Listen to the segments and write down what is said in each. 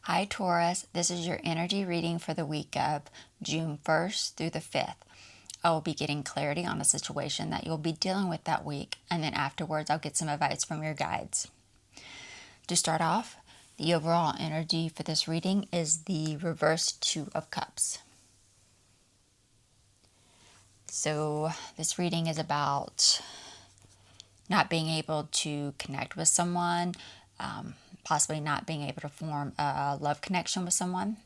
Hi Taurus, this is your energy reading for the week of June 1st through the 5th. I will be getting clarity on a situation that you'll be dealing with that week, and then afterwards I'll get some advice from your guides. To start off, the overall energy for this reading is the reverse Two of Cups. So this reading is about not being able to connect with someone, possibly not being able to form a love connection with someone.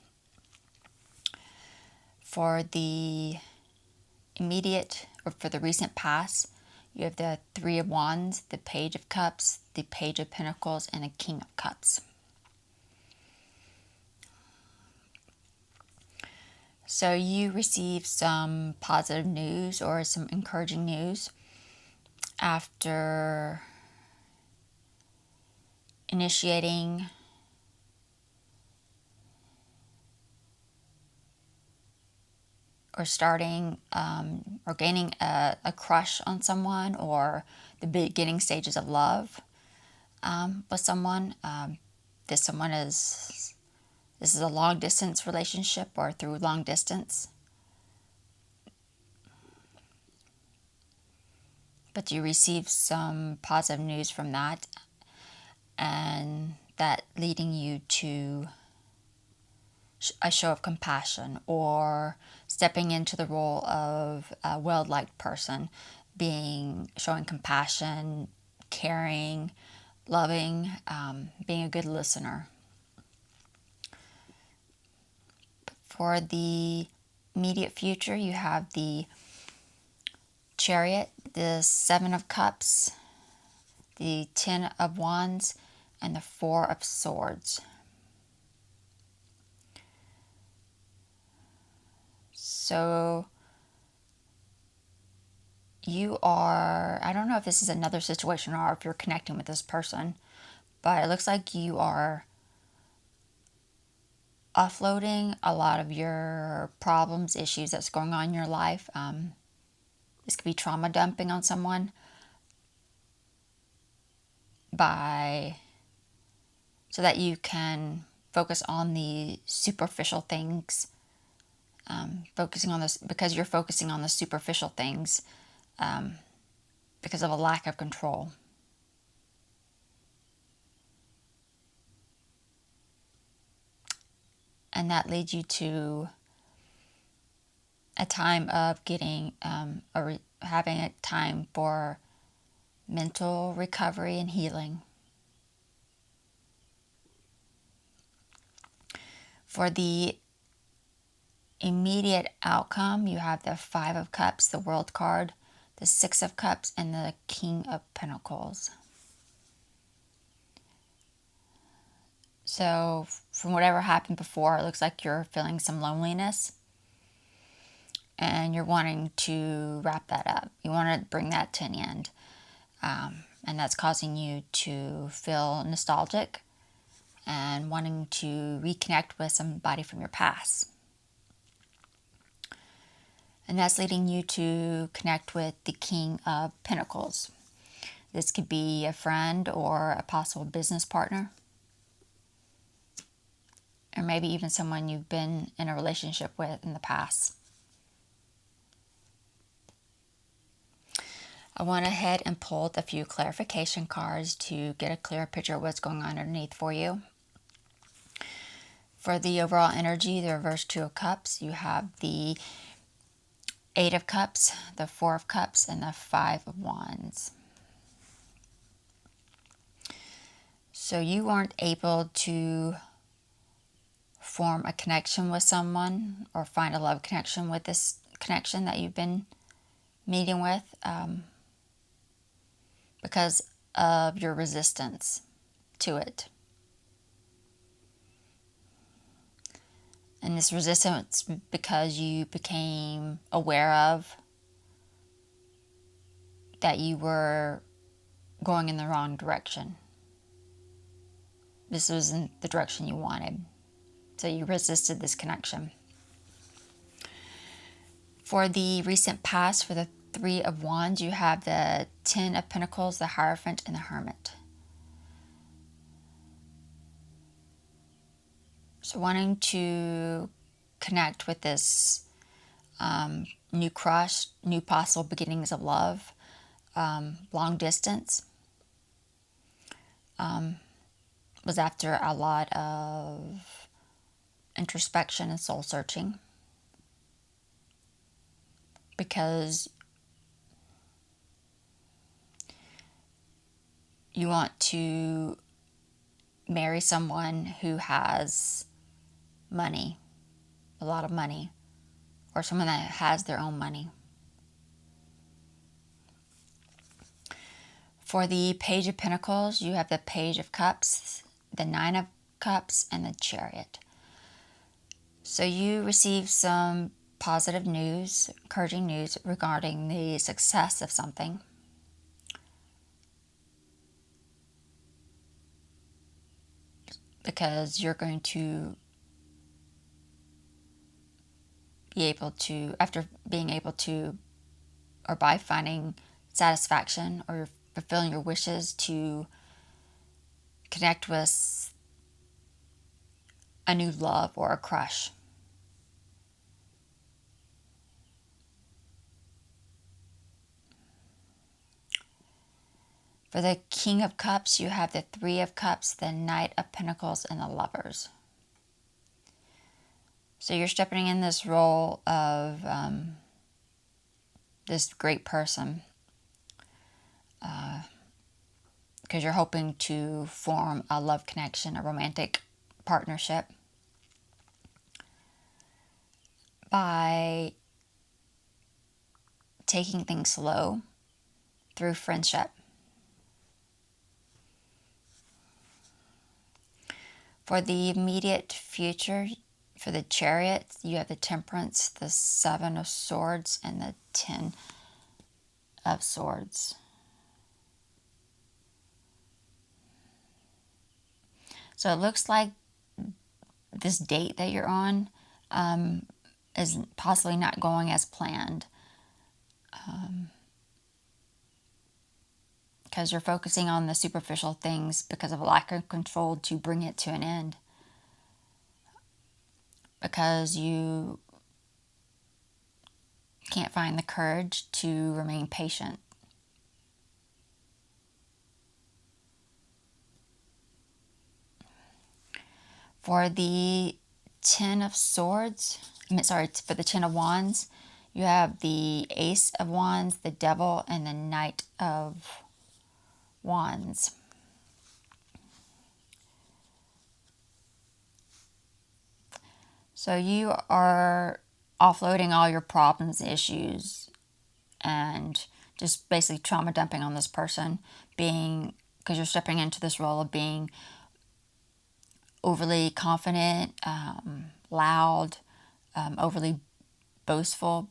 For the immediate, or for the recent past, you have the Three of Wands, the Page of Cups, the Page of Pentacles, and the King of Cups. So you receive some positive news or some encouraging news after initiating or starting or gaining a crush on someone, or the beginning stages of love with someone. This is a long distance relationship or through long distance. But you receive some positive news from that, and that leading you to a show of compassion or stepping into the role of a well-liked person, showing compassion, caring, loving, being a good listener. For the immediate future, you have the Chariot, the Seven of Cups, the Ten of Wands, and the Four of Swords. So you are, I don't know if this is another situation or if you're connecting with this person, but it looks like you are offloading a lot of your problems, issues that's going on in your life. This could be trauma dumping on someone so that you can focus on the superficial things. Focusing on this because you're focusing on the superficial things because of a lack of control. And that leads you to a time of getting having a time for mental recovery and healing. For the immediate outcome, you have the Five of Cups, the World card, the Six of Cups, and the King of Pentacles. So from whatever happened before, it looks like you're feeling some loneliness and you're wanting to wrap that up. You want to bring that to an end. And that's causing you to feel nostalgic and wanting to reconnect with somebody from your past. And that's leading you to connect with the King of Pentacles. This could be a friend or a possible business partner, or maybe even someone you've been in a relationship with in the past. I went ahead and pulled a few clarification cards to get a clearer picture of what's going on underneath for you. For the overall energy, the reverse Two of Cups, you have the Eight of Cups, the Four of Cups, and the Five of Wands. So you weren't able to form a connection with someone or find a love connection with this connection that you've been meeting with because of your resistance to it. And this resistance because you became aware of that you were going in the wrong direction. This wasn't the direction you wanted. So you resisted this connection. For the recent past, for the Three of Wands, you have the Ten of Pentacles, the Hierophant, and the Hermit. So wanting to connect with this new crush, new possible beginnings of love, long distance, was after a lot of introspection and soul searching, because you want to marry someone who has money, a lot of money, or someone that has their own money. For the Page of Pentacles, you have the Page of Cups, the Nine of Cups, and the Chariot. So you receive some positive news, encouraging news regarding the success of something. Because you're going to be able to, after being able to, or by finding satisfaction or fulfilling your wishes, to connect with a new love or a crush. For the King of Cups, you have the Three of Cups, the Knight of Pentacles, and the Lovers. So you're stepping in this role of this great person, because you're hoping to form a love connection, a romantic partnership, by taking things slow through friendship. For the immediate future, for the Chariot, you have the Temperance, the Seven of Swords, and the Ten of Swords. So it looks like this date that you're on is possibly not going as planned, because you're focusing on the superficial things because of a lack of control to bring it to an end, because you can't find the courage to remain patient. For the Ten of Swords, for the Ten of Wands, you have the Ace of Wands, the Devil, and the Knight of Wands. So you are offloading all your problems, issues, and just basically trauma dumping on this person, because you're stepping into this role of being overly confident, loud, overly boastful,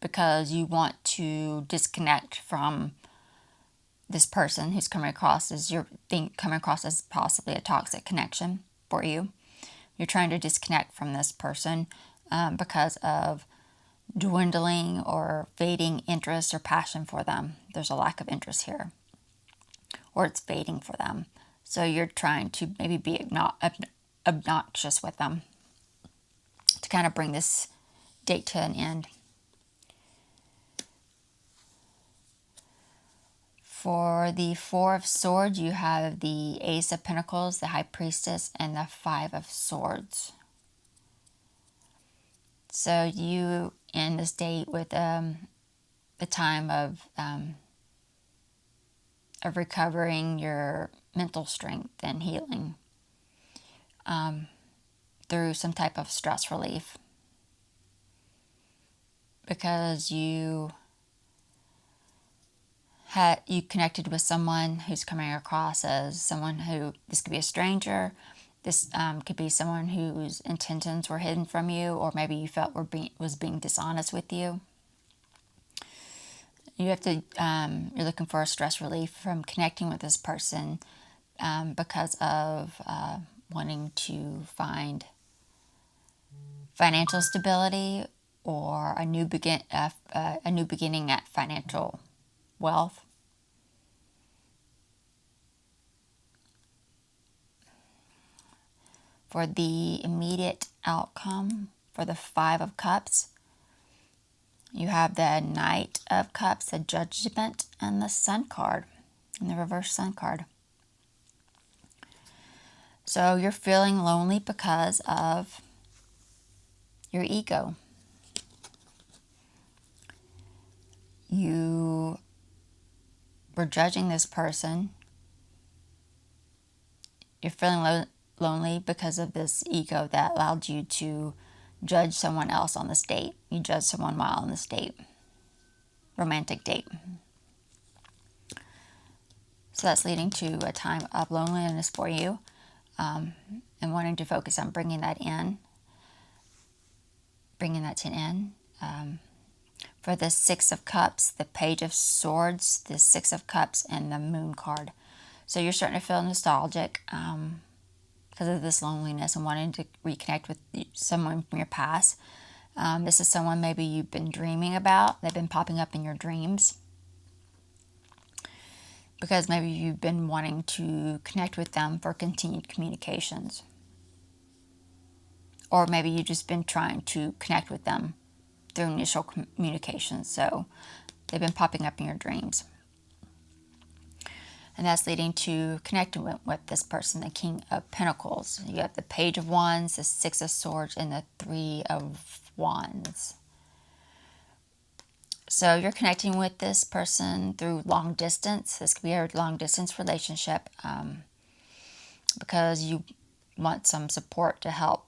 because you want to disconnect from this person who's coming across as possibly a toxic connection for you. You're trying to disconnect from this person because of dwindling or fading interest or passion for them. There's a lack of interest here, or it's fading for them. So you're trying to maybe be obnoxious with them to kind of bring this date to an end. For the Four of Swords, you have the Ace of Pentacles, the High Priestess, and the Five of Swords. So you end this date with the time of recovering your mental strength and healing through some type of stress relief, because you connected with someone who's coming across as someone who, this could be a stranger, this could be someone whose intentions were hidden from you, or maybe you felt was being dishonest with you. You have to, you're looking for a stress relief from connecting with this person because of wanting to find financial stability, or a new beginning at financial wealth. For the immediate outcome, for the Five of Cups, you have the Knight of Cups, the Judgment, and the Sun card, and the reverse Sun card. So you're feeling lonely because of your ego. You were judging this person. You're feeling lonely because of this ego that allowed you to judge someone else on this date. You judged someone while on this date. Romantic date. So that's leading to a time of loneliness for you, and wanting to focus on bringing that in. Bringing that to an end. For the Six of Cups, the Page of Swords, the Six of Cups, and the Moon card. So you're starting to feel nostalgic because of this loneliness and wanting to reconnect with someone from your past. This is someone maybe you've been dreaming about. They've been popping up in your dreams because maybe you've been wanting to connect with them for continued communications. Or maybe you've just been trying to connect with them through initial communications. So they've been popping up in your dreams. And that's leading to connecting with this person, the King of Pentacles. You have the Page of Wands, the Six of Swords, and the Three of Wands. So you're connecting with this person through long distance. This could be a long distance relationship because you want some support to help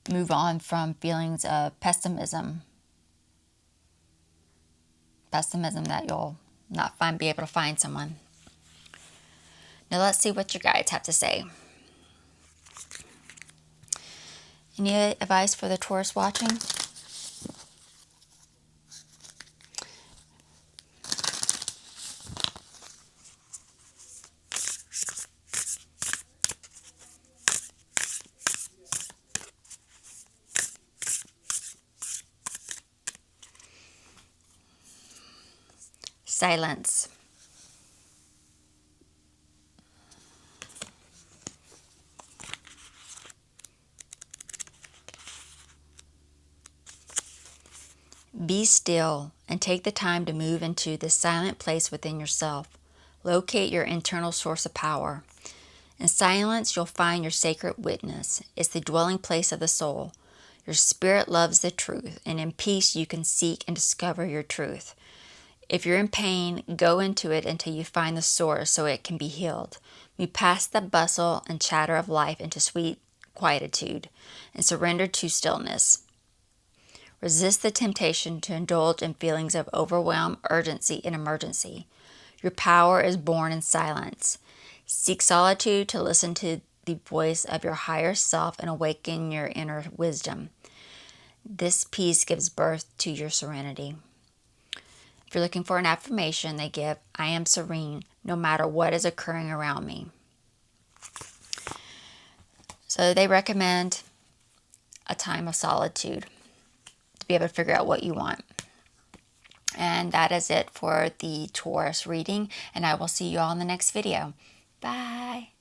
move on from feelings of pessimism that you'll not be able to find someone. Now let's see what your guides have to say. Any advice for the Taurus watching? Silence. Be still and take the time to move into this silent place within yourself. Locate your internal source of power. In silence, you'll find your sacred witness. It's the dwelling place of the soul. Your spirit loves the truth, and in peace you can seek and discover your truth. If you're in pain, go into it until you find the source so it can be healed. Move past the bustle and chatter of life into sweet quietude and surrender to stillness. Resist the temptation to indulge in feelings of overwhelm, urgency, and emergency. Your power is born in silence. Seek solitude to listen to the voice of your higher self and awaken your inner wisdom. This peace gives birth to your serenity. If you're looking for an affirmation, they give, I am serene no matter what is occurring around me. So they recommend a time of solitude to be able to figure out what you want. And that is it for the Taurus reading, and I will see you all in the next video. Bye.